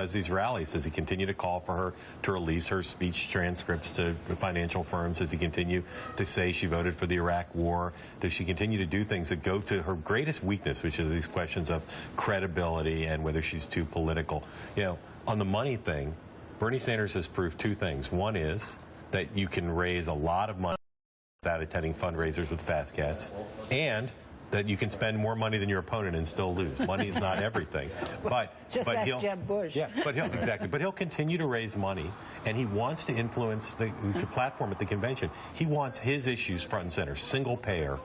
Does these rallies? Does he continue to call for her to release her speech transcripts to financial firms? Does he continue to say she voted for the Iraq war? Does she continue to do things that go to her greatest weakness, which is these questions of credibility and whether she's too political? You know, on the money thing, Bernie Sanders has proved two things. One is that you can raise a lot of money without attending fundraisers with fat cats, and that you can spend more money than your opponent and still lose. Money is not everything. But ask Jeb Bush. Yeah, but he'll continue to raise money, and he wants to influence the platform at the convention. He wants his issues front and center: single payer,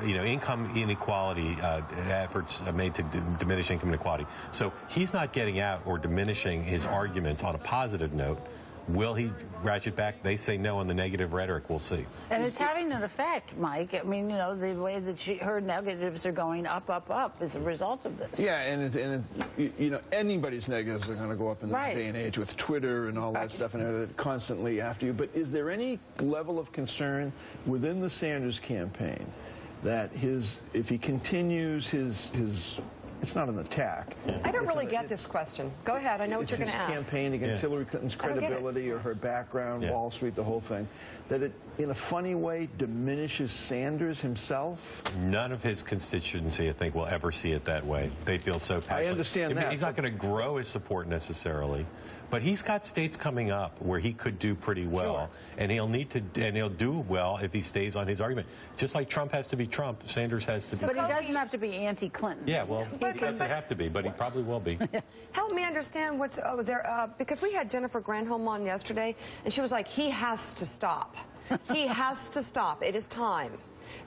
income inequality, efforts made to diminish income inequality. So he's not getting out or diminishing his arguments on a positive note. Will he ratchet back? They say no on the negative rhetoric. We'll see. And it's having an effect, Mike. I mean, you know, the way that her negatives are going up, up, up as a result of this. Yeah, and you know, anybody's negatives are going to go up in this day and age with Twitter and all that stuff, and they're constantly after you. But is there any level of concern within the Sanders campaign that if he continues his it's not an attack. I don't really get this question. Go ahead. I know what you're going to ask. His campaign against Hillary Clinton's credibility or her background, Wall Street, the whole thing, that it, in a funny way, diminishes Sanders himself? None of his constituency, I think, will ever see it that way. They feel so passionate. I understand that. He's not going to grow his support necessarily, but he's got states coming up where he could do pretty well, and he'll do well if he stays on his argument. Just like Trump has to be Trump, Sanders has to be. But he doesn't have to be anti-Clinton. Yeah, well, he doesn't have to be, but he probably will be. Help me understand what's there, because we had Jennifer Granholm on yesterday, and she was like, he has to stop. He has to stop. It is time.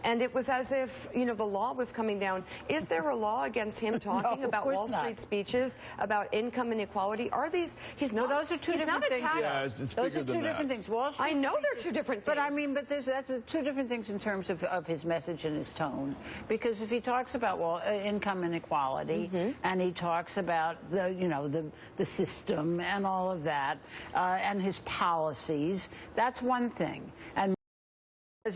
And it was as if, you know, the law was coming down. Is there a law against him talking about Wall Street speeches, about income inequality? Are these, he's not. Well, those are two different things. Yeah, it's those are two different things. Wall Street I know they're two different things. But I mean, that's two different things in terms of his message and his tone. Because if he talks about income inequality and he talks about the system and all of that and his policies, that's one thing. And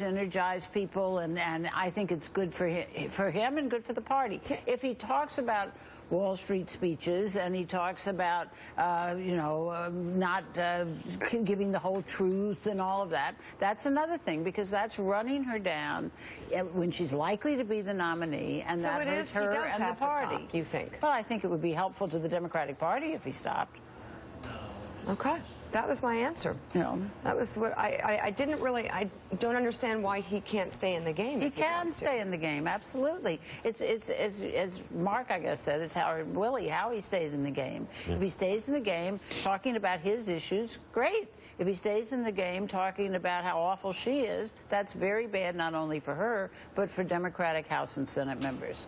energize people, and I think it's good for him and good for the party. If he talks about Wall Street speeches and he talks about not giving the whole truth and all of that, that's another thing, because that's running her down when she's likely to be the nominee, and that hurts her and the party. You think? Well, I think it would be helpful to the Democratic Party if he stopped. Okay. That was my answer. You know, that was what I don't understand why he can't stay in the game. He can stay in the game, absolutely. It's as Mark, I guess, said, it's how he stays in the game. If he stays in the game talking about his issues, great. If he stays in the game talking about how awful she is, that's very bad, not only for her, but for Democratic House and Senate members.